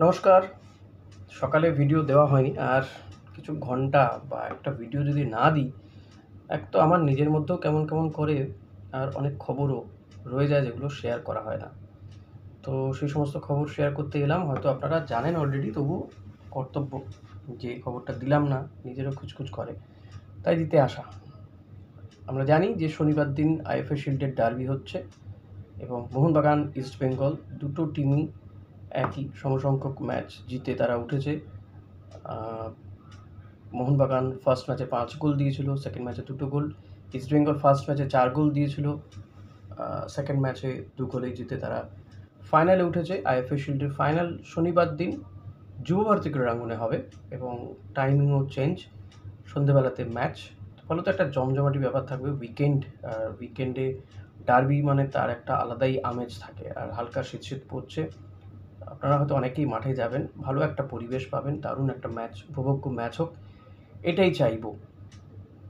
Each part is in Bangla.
নমস্কার। সকালে ভিডিও দেওয়া হয়নি। আর কিছু ঘন্টা বা একটা ভিডিও যদি না দিই, এক তো আমার নিজের মধ্যেও কেমন করে, আর অনেক খবরও রয়ে যায় যেগুলো শেয়ার করা হয় না। তো সেই সমস্ত খবর শেয়ার করতে এলাম। হয়তো আপনারা জানেন অলরেডি, তবুও কর্তব্য যে খবরটা দিলাম না, নিজেরও খুঁতখুঁত করে, তাই দিতে আসা। আমরা জানি যে শনিবার দিন আইএফএ শিল্ডের ডার্বি হচ্ছে এবং মোহনবাগান ইস্ট বেঙ্গল দুটো টিমই একই সমসংখ্যক ম্যাচ জিতে তারা উঠেছে। মোহনবাগান ফার্স্ট ম্যাচে 5 গোল দিয়েছিল, সেকেন্ড ম্যাচে 2টো গোল। ইস্ট বেঙ্গল ফার্স্ট ম্যাচে 4 গোল দিয়েছিল, সেকেন্ড ম্যাচে 2 গোলেই জিতে তারা ফাইনালে উঠেছে। আইএফএ শিল্ডের ফাইনাল শনিবার দিন যুবভারতী ক্রীড়াঙ্গনে হবে এবং টাইমিংও চেঞ্জ, সন্ধেবেলাতে ম্যাচ। ফলত একটা জমজমাটি ব্যাপার থাকবে। উইকেন্ডে ডার্বি মানে তার একটা আলাদাই আমেজ থাকে। আর হালকা শীত পড়ছে, আপনারা হয়তো অনেকেই মাঠে যাবেন, ভালো একটা পরিবেশ পাবেন, দারুণ একটা ম্যাচ, উপভোগ্য ম্যাচ হোক, এটাই চাইবো।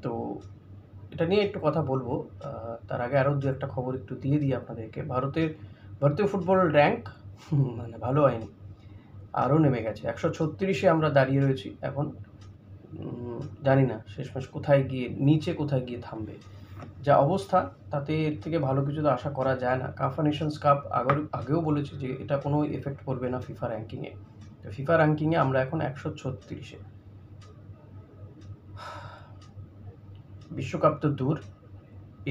তো এটা নিয়ে একটু কথা বলবো। তার আগে আরও দু একটা খবর একটু দিয়ে দিই আপনাদেরকে। ভারতীয় ফুটবল র্যাঙ্ক মানে ভালো হয়নি, আরও নেমে গেছে। 136-এ আমরা দাঁড়িয়ে রয়েছি এখন। জানি না শেষমেশ কোথায় গিয়ে থামবে। যা অবস্থা, তাতে এর থেকে ভালো কিছু তো আশা করা যায় না। কাফা নেশনস কাপ আগেও বলেছে যে এটা কোনো এফেক্ট পড়বে না ফিফা র্যাঙ্কিংয়ে। তো ফিফা র্যাঙ্কিংয়ে আমরা এখন 136-এ। বিশ্বকাপ তো দূর,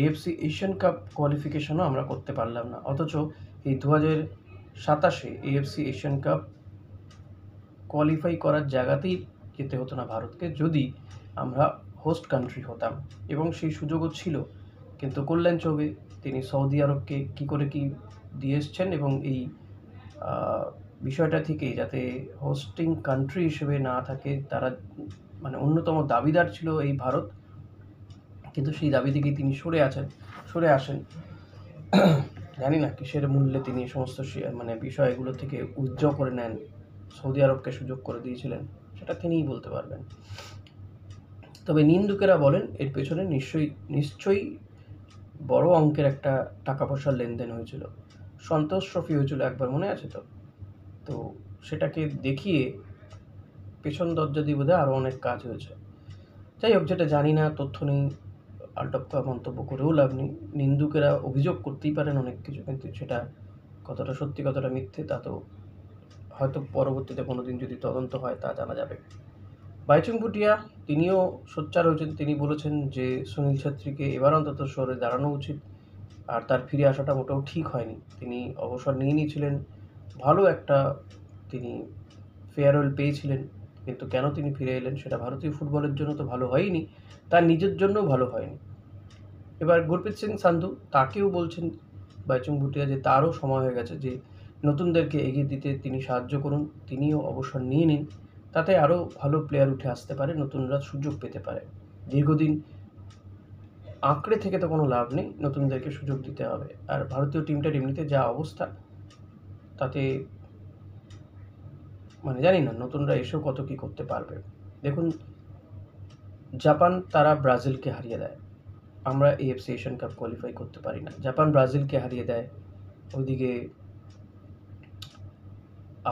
এএফসি এশিয়ান কাপ কোয়ালিফিকেশনও আমরা করতে পারলাম না। অথচ এই 2027-এ এএফসি এশিয়ান কাপ কোয়ালিফাই করার জায়গাতেই যেতে হতো না ভারতকে, যদি আমরা হোস্ট কান্ট্রি হতাম, এবং সেই সুযোগও ছিল। কিন্তু কল্যাণ চৌবে তিনি সৌদি আরবকে কী দিয়ে এসছেন, এবং এই বিষয়টা থেকেই যাতে হোস্টিং কান্ট্রি হিসেবে না থাকে, তারা মানে অন্যতম দাবিদার ছিল এই ভারত, কিন্তু সেই দাবি থেকেই তিনি সরে আসেন। জানি না কিসের মূল্যে তিনি এই সমস্ত বিষয়গুলো থেকে উইথড্র করে নেন, সৌদি আরবকে সুযোগ করে দিয়েছিলেন, সেটা তিনিই বলতে পারবেন। তবে নিন্দুকেরা বলেন এর পেছনে নিশ্চয়ই বড় অঙ্কের একটা টাকা পয়সার লেনদেন হয়েছিল। সন্তোষ ট্রফি হয়েছিল একবার, মনে আছে তো? তো সেটাকে দেখিয়ে পেছন দরজা দিয়ে বোধহয় আরও অনেক কাজ হয়েছে। যাই হোক, যেটা জানি না, তথ্য নেই, আলটপকা মন্তব্য করেও লাভ নেই। নিন্দুকেরা অভিযোগ করতেই পারেন অনেক কিছু, কিন্তু সেটা কতটা সত্যি কতটা মিথ্যে তা তো হয়তো পরবর্তীতে কোনো দিন যদি তদন্ত হয় তা জানা যাবে। বাইচুং ভুটিয়া তিনিও সোচ্চার হয়েছেন। তিনি বলেছেন যে সুনীল ছেত্রীকে এবার অন্তত সরে দাঁড়ানো উচিত, আর তার ফিরে আসাটা মোটেও ঠিক হয়নি। তিনি অবসর নিয়ে নিয়েছিলেন, ভালো একটা তিনি ফেয়ারওয়েল পেয়েছিলেন, কিন্তু কেন তিনি ফিরে এলেন সেটা ভারতীয় ফুটবলের জন্য তো ভালো হয়নি, তার নিজের জন্যও ভালো হয়নি। এবার গুরপ্রীত সিং সান্ধু, তাকেও বলছেন বাইচুং ভুটিয়া যে তারও সময় হয়ে গেছে, যে নতুনদেরকে এগিয়ে দিতে তিনি সাহায্য করুন, তিনিও অবসর নিয়ে নিন, তাতে আরও ভালো প্লেয়ার উঠে আসতে পারে, নতুনরা সুযোগ পেতে পারে। দীর্ঘদিন আঁকড়ে থেকে তো কোনো লাভ নেই, নতুনদেরকে সুযোগ দিতে হবে। আর ভারতীয় টিমটার এমনিতে যা অবস্থা, তাতে জানি না নতুনরা এসেও কত কী করতে পারবে। দেখুন, জাপান তারা ব্রাজিলকে হারিয়ে দেয়, আমরা এএফসি এশিয়ান কাপ কোয়ালিফাই করতে পারি না। জাপান ব্রাজিলকে হারিয়ে দেয়, ওইদিকে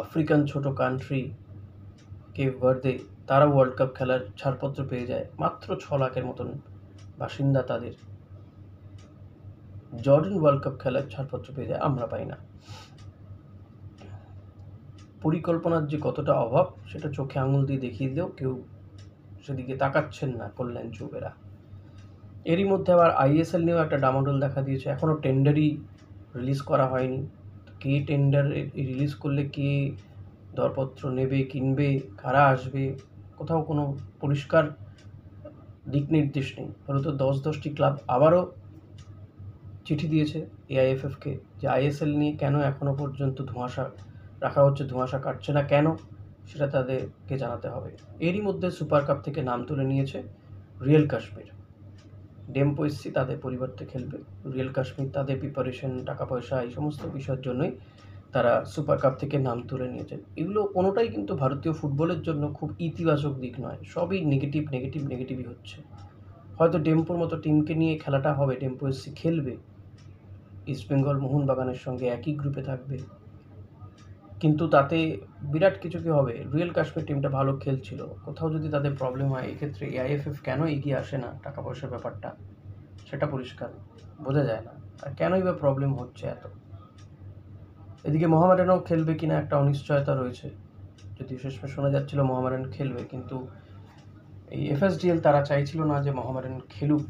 আফ্রিকান ছোট কান্ট্রি কেপ ভার্দে, তারা ওয়ার্ল্ড কাপ খেলার ছাড়পত্র পেয়ে যায়, মাত্র 6 লাখের মতন বাসিন্দা তাদের। জর্ডান ওয়ার্ল্ড কাপ খেলার ছাড়পত্র পেয়ে যায়, আমরা পাই না। পরিকল্পনার যে কতটা অভাব, সেটা চোখে আঙুল দিয়ে দেখিয়ে দিলেও কেউ সেদিকে তাকাচ্ছেন না কল্যাণ চৌবেরা। এরই মধ্যে আবার আইএসএল নিয়েও একটা ডামাডোল দেখা দিয়েছে। এখনও টেন্ডারই রিলিজ করা হয়নি। কে টেন্ডার রিলিজ করলে কে দরপত্র নেবে, কিনবে, কারা আসবে, কোথাও কোনো পরিষ্কার দিক নির্দেশ নেই। ফলত 10-10টি ক্লাব আবারও চিঠি দিয়েছে এআইএফএফকে যে আইএসএল নিয়ে কেন এখনও পর্যন্ত ধোঁয়াশা রাখা হচ্ছে, ধোঁয়াশা কাটছে না কেন, সেটা তাদেরকে জানাতে হবে। এরই মধ্যে সুপার কাপ থেকে নাম তুলে নিয়েছে রিয়েল কাশ্মীর। ডেমপোএসসি তাদের পরিবর্তে খেলবে, রিয়েল কাশ্মীর তাদের প্রিপারেশন, টাকা পয়সা, এই সমস্ত বিষয়ের জন্যই তারা সুপার কাপ থেকে নাম তুলে নিয়েছেন। এগুলো কোনোটাই কিন্তু ভারতীয় ফুটবলের জন্য খুব ইতিবাচক দিক নয়, সবই নেগেটিভই হচ্ছে। হয়তো ডেম্পোর মতো টিমকে নিয়ে খেলাটা হবে, ডেমপোএসসি খেলবে, ইস্টবেঙ্গল মোহনবাগানের সঙ্গে একই গ্রুপে থাকবে, কিন্তু তাতে বিরাট কিছু কি হবে? রয়্যাল কাশ্মীর টিমটা ভালো খেলছিল। কোথাও যদি তাদের প্রবলেম হয়, এক্ষেত্রে এআইএফএফ কেন এগিয়ে আসে না টাকা পয়সার ব্যাপারটা? সেটা পরিষ্কার বোঝা যায় না। আর কেনই বা প্রবলেম হচ্ছে এত? এদিকে মোহামেডানও খেলবে কিনা একটা অনিশ্চয়তা রয়েছে। যদিও শেষমেশ শোনা যাচ্ছিল মোহামেডান খেলবে, কিন্তু এই এফএসডিএল তারা চাইছিল না যে মোহামেডান খেলুক।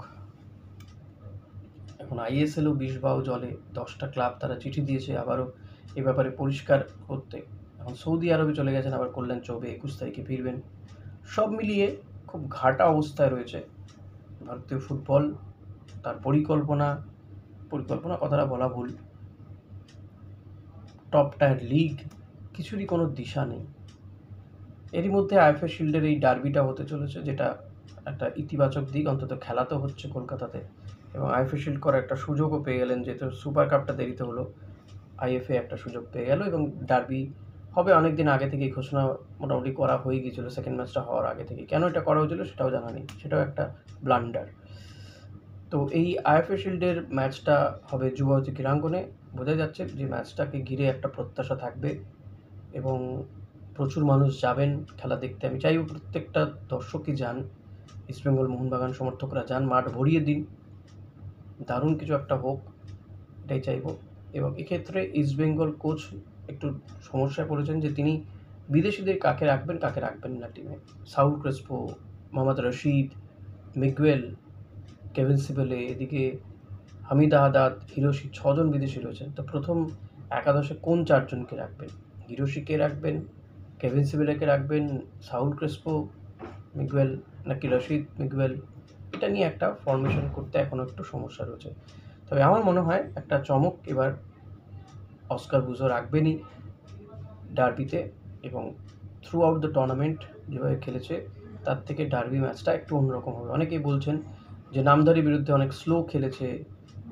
এখন আইএসএলও ২০ বাও জলে, ১০টা ক্লাব তারা চিঠি দিয়েছে আবারও এ ব্যাপারে পরিষ্কার করতে। এখন সৌদি আরবে চলে গেছেন আবার কল্যাণ চৌবে, ২১ তারিখে ফিরবেন। সব মিলিয়ে খুব ঘাটা অবস্থায় রয়েছে ভারতীয় ফুটবল। তার পরিকল্পনা কথাটা বলা ভুল, টপ টায়ার লিগ কিছুরই কোনো দিশা নেই। এরই মধ্যে আইএফএ শিল্ডের এই ডার্বিটা হতে চলেছে, যেটা একটা ইতিবাচক দিক। অন্তত খেলা তো হচ্ছে কলকাতাতে, এবং আইএফএ শিল্ড করার একটা সুযোগও পেয়ে গেলেন। যেহেতু সুপার কাপটা দেরিতে হলো, আইএফএ একটা সুযোগ পেয়ে গেল, এবং ডার্বি হবে অনেক দিন আগে থেকেই ঘোষণা মোটামুটি করা হয়ে গিয়েছিল সেকেন্ড ম্যাচটা হওয়ার আগে থেকে। কেন এটা করা হয়েছিল সেটাও জানা নেই, সেটাও একটা ব্লান্ডার। তো এই আইএফএ শিল্ডের ম্যাচটা হবে যুবভারতী ক্রীড়াঙ্গনে। বোঝা যাচ্ছে যে ম্যাচটাকে ঘিরে একটা প্রত্যাশা থাকবে এবং প্রচুর মানুষ যাবেন খেলা দেখতে। আমি চাইব প্রত্যেকটা দর্শকই যান, ইস্টবেঙ্গল মোহনবাগান সমর্থকরা যান, মাঠ ভরিয়ে দিন, দারুণ কিছু একটা হোক, এটাই চাইব। এবং এক্ষেত্রে ইস্টবেঙ্গল কোচ একটু সমস্যায় পড়েছেন যে তিনি বিদেশিদের কাকে রাখবেন না টিমে। Saul Crespo, Mohammed Rashid, Miguel, Kevin Sibille, এদিকে হামিদ আহাদাদ, হিরোশি, ৬ জন বিদেশি রয়েছেন। তো প্রথম একাদশে কোন ৪ জনকে রাখবেন? হিরোশিকে রাখবেন, কেভিন সিবেলেকে রাখবেন, সাউল ক্রেসপো, মিগুয়েল, নাকি রশিদ, মিগুয়েল? এটা নিয়ে একটা ফরমেশন করতে এখনও একটু সমস্যা রয়েছে। তবে আমার মনে হয় একটা চমক এবার অস্কার বুজো রাখবেনই ডার্বিতে, এবং থ্রু আউট দ্য টুর্নামেন্ট যেভাবে খেলেছে তার থেকে ডার্বি ম্যাচটা একটু অন্যরকম হবে। অনেকেই বলছেন যে নামধারীর বিরুদ্ধে অনেক স্লো খেলেছে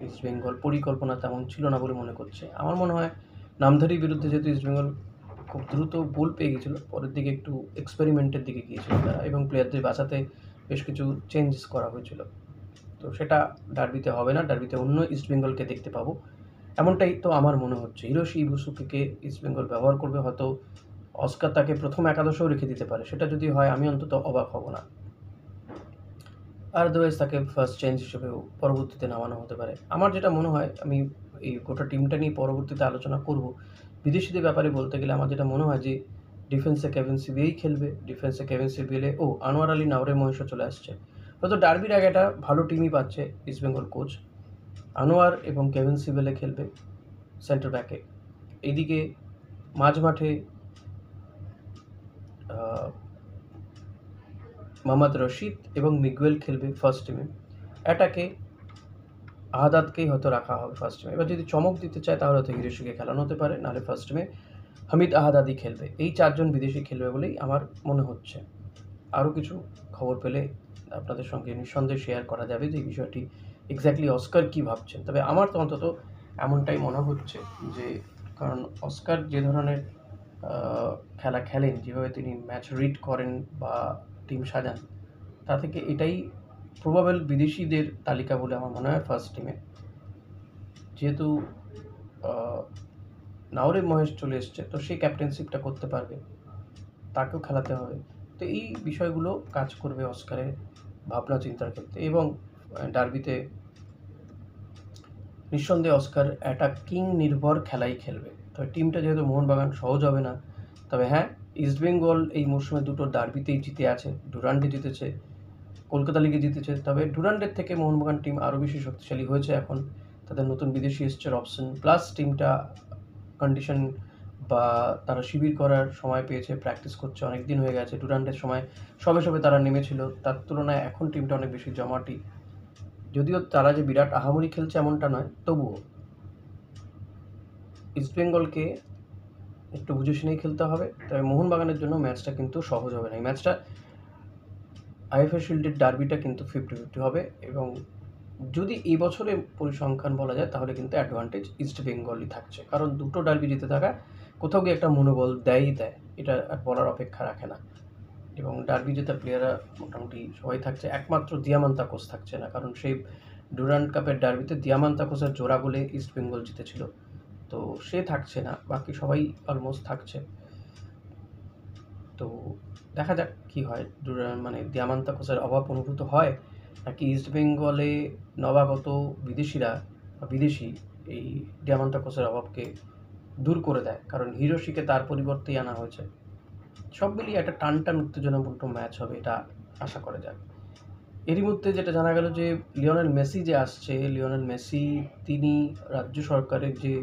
ইস্টবেঙ্গল, পরিকল্পনা তেমন ছিল না বলে মনে করছে। আমার মনে হয় নামধারীর বিরুদ্ধে যেহেতু ইস্টবেঙ্গল খুব দ্রুত গোল পেয়ে গেছিলো, পরের দিকে একটু এক্সপেরিমেন্টের দিকে গিয়েছিল তারা, এবং প্লেয়ারদের বাঁচাতে বেশ কিছু চেঞ্জেস করা হয়েছিল। তো সেটা ডার্বিতে হবে না, ডার্বিতে অন্য ইস্টবেঙ্গলকে দেখতে পাবো, এমনটাই তো আমার মনে হচ্ছে। হিরোশি ইবুসুকিকে ইস্টবেঙ্গল ব্যবহার করবে, হয়তো অস্কার তাকে প্রথম একাদশেও রেখে দিতে পারে। সেটা যদি হয় আমি অন্তত অবাক হব না। আদারওয়াইজ তাকে ফার্স্ট চেঞ্জ হিসেবেও পরবর্তীতে নামানো হতে পারে। আমার যেটা মনে হয়, আমি এই গোটা টিমটা নিয়ে পরবর্তীতে আলোচনা করব। বিদেশিদের ব্যাপারে বলতে গেলে আমার যেটা মনে হয় যে ডিফেন্সে কেভিন সিবিএই খেলবে, ডিফেন্সে কেভিন সিবিএলে আনোয়ার আলী নাওরে মহেশও চলে আসছে। হয়তো ডার্বির আগে একটা ভালো টিমই পাচ্ছে ইস্টবেঙ্গল কোচ। আনোয়ার এবং কেভিন সিবেলে খেলবে সেন্টার ব্যাকে। এইদিকে মাঝমাঠে মোহাম্মদ রশিদ এবং মিগুয়েল খেলবে ফার্স্ট টিমে। অ্যাটাকে আহাদাদকেই হয়তো রাখা হবে ফার্স্ট টিমে। এবার যদি চমক দিতে চায় তাহলে হয়তো হিরোশিকে খেলানো হতে পারে, নাহলে ফার্স্ট টিমে হামিদ আহাদাদই খেলবে। এই ৪ জন বিদেশি খেলবে বলেই আমার মনে হচ্ছে। আরও কিছু খবর পেলে আপনাদের সঙ্গে নিঃসন্দেহে শেয়ার করা যাবে যে এই বিষয়টি এক্স্যাক্টলি অস্কার কী ভাবছেন। তবে আমার তো অন্তত এমনটাই মনে হচ্ছে যে, কারণ অস্কার যে ধরনের খেলা খেলেন, যেভাবে তিনি ম্যাচ রিড করেন বা টিম সাজান, তা থেকে এটাই প্রবাবেল বিদেশিদের তালিকা বলে আমার মনে হয় ফার্স্ট টিমে। যেহেতু নাওরে মহেশ চলে এসছে, তো সেই ক্যাপ্টেনশিপটা করতে পারবে, তাকেও খেলাতে হবে। তো এই বিষয়গুলো কাজ করবে অস্কারের ভাবনা চিন্তার ক্ষেত্রে। এবং ডার্বিতে নিঃসন্দেহে অস্কার অ্যাটাকিং নির্ভর খেলাই খেলবে। তবে টিমটা যেহেতু মোহনবাগান সহজ হবে না। তবে হ্যাঁ, ইস্টবেঙ্গল এই মরশুমে 2টো ডার্বিতেই জিতে আছে। ডুরান্ডে জিতেছে, কলকাতা লিগে জিতেছে। তবে ডুরান্ডের থেকে মোহনবাগান টিম আরও বেশি শক্তিশালী হয়েছে এখন। তাদের নতুন বিদেশি এসছে রবসন, প্লাস টিমটা কন্ডিশন বা তারা শিবির করার সময় পেয়েছে, প্র্যাকটিস করছে, অনেক দিন হয়ে গেছে। ডুরান্ডের সময় সবে তারা নেমেছিল, তার তুলনায় এখন টিমটা অনেক বেশি জমাটি। যদিও তারা যে বিরাট আহামরি খেলছে এমনটা নয়, তবুও ইস্টবেঙ্গলকে একটু বুঝে শুনেই খেলতে হবে। তবে মোহনবাগানের জন্য ম্যাচটা কিন্তু সহজ হবে না। এই ম্যাচটা আইএফএ শিল্ডের ডার্বিটা কিন্তু 50-50 হবে, এবং যদি এই বছরে পরিসংখ্যান বলা যায় তাহলে কিন্তু অ্যাডভান্টেজ ইস্টবেঙ্গলই থাকছে। কারণ 2টো ডার্বি জিতে থাকা কোথাও গিয়ে একটা মনোবল দেয়, এটা আর বলার অপেক্ষা রাখে না। এবং ডার্বি জেতা প্লেয়াররা মোটামুটি সবাই থাকছে, একমাত্র দিয়ামান্তাকোস থাকছে না। কারণ সেই ডুরান্ড কাপের ডার্বিতে দিয়ামান্তাকোসের জোড়া গোলে ইস্টবেঙ্গল জিতেছিল। তো সে থাকছে না, বাকি সবাই অলমোস্ট থাকছে। তো দেখা যাক কী হয়। মানে দিয়ামান্তাকুসের অভাব অনুভূত হয়, নাকি ইস্টবেঙ্গলে নবাগত বিদেশিরা বা বিদেশি এই দিয়ামান্তাকুসের অভাবকে দূর করে দেয়, কারণ হিরোশিকে তার পরিবর্তেই আনা হয়েছে। সব মিলিয়ে একটা টানটান উত্তেজনাপূর্ণ ম্যাচ হবে, এটা আশা করা যায়। এরই মধ্যে যেটা জানা গেল যে লিওনেল মেসি যে আসছে, লিওনেল মেসি তিনি রাজ্য সরকারের যে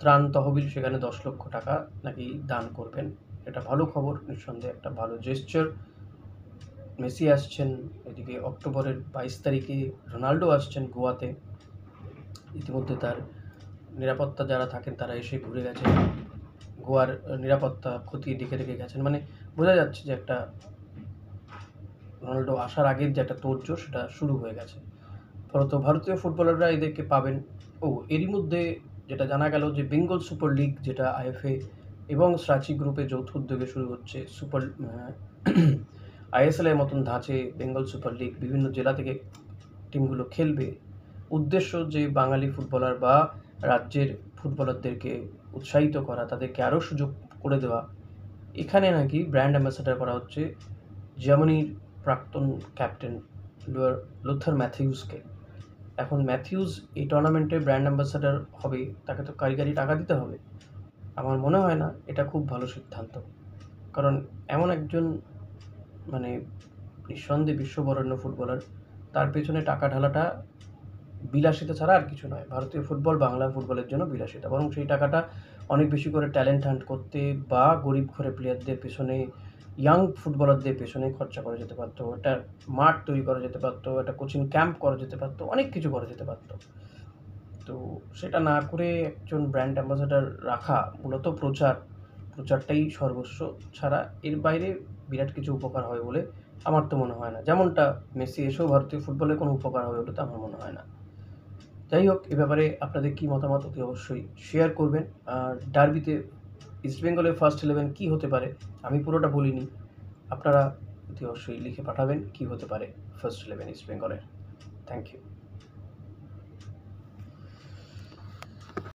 ত্রাণ তহবিল, সেখানে 10 লক্ষ টাকা নাকি দান করবেন। এটা ভালো খবর, নিঃসন্দেহে একটা ভালো জেস্চার। মেসি আসছেন, এদিকে অক্টোবরের 22 তারিখে রোনাল্ডো আসছেন গোয়াতে। ইতিমধ্যে তার নিরাপত্তা যারা থাকেন তারা এসে ঘুরে গেছেন, গোয়ার নিরাপত্তা খতিয়ে দেখে রেখে গেছেন। মানে বোঝা যাচ্ছে যে একটা রোনাল্ডো আসার আগের যে একটা তোড়জোড় সেটা শুরু হয়ে গেছে। ফলত ভারতীয় ফুটবলাররা এদেরকে পাবেন। এরই মধ্যে যেটা জানা গেল যে বেঙ্গল সুপার লিগ, যেটা আইএফএ এবং সাচি গ্রুপে যৌথ উদ্যোগে শুরু হচ্ছে, আইএসএল এর মতন ধাঁচে বেঙ্গল সুপার লিগ, বিভিন্ন জেলা থেকে টিমগুলো খেলবে। উদ্দেশ্য যে বাঙালি ফুটবলার বা রাজ্যের ফুটবলারদেরকে উৎসাহিত করা, তাদেরকে আরও সুযোগ করে দেওয়া। এখানে নাকি ব্র্যান্ড অ্যাম্বাসেডার করা হচ্ছে জার্মানির প্রাক্তন ক্যাপ্টেন লুথার ম্যাথিউসকে। এখন ম্যাথিউস এই টুর্নামেন্টে ব্র্যান্ড অ্যাম্বাসেডার হবে, তাকে তো কারিগরি টাকা দিতে হবে। আমার মনে হয় না এটা খুব ভালো সিদ্ধান্ত, কারণ এমন একজন মানে নিঃসন্দেহে বিশ্ববরেণ্য ফুটবলার, তার পেছনে টাকা ঢালাটা বিলাসিতা ছাড়া আর কিছু নয়। ভারতীয় ফুটবল বাংলা ফুটবলের জন্য বিলাসিতা, বরং সেই টাকাটা অনেক বেশি করে ট্যালেন্ট হান্ট করতে বা গরিব ঘরে প্লেয়ারদের পেছনে, ইয়াং ফুটবলারদের পেছনে খরচা করা যেতে পারতো, একটা মাঠ তৈরি করা যেতে পারতো, একটা কোচিং ক্যাম্প করা যেতে পারতো, অনেক কিছু করা যেতে পারতো। তো সেটা না করে একজন ব্র্যান্ড অ্যাম্বাসেডার রাখা, মূলত প্রচারটাই সর্বস্ব ছাড়া এর বাইরে বিরাট কিছু উপকার হবে বলে আমার তো মনে হয় না। যেমনটা মেসি এসেও ভারতীয় ফুটবলে কোনো উপকার হবে বলে তো আমার মনে হয় না। যাই হোক, এ ব্যাপারে আপনাদের কী মতামত অতি অবশ্যই শেয়ার করবেন। আর ডার্বিতে ইস্টবেঙ্গলের ফার্স্ট 11 কী হতে পারে, আমি পুরোটা বলিনি, আপনারা অতি অবশ্যই লিখে পাঠাবেন কী হতে পারে ফার্স্ট 11 ইস্টবেঙ্গলের। Thank you.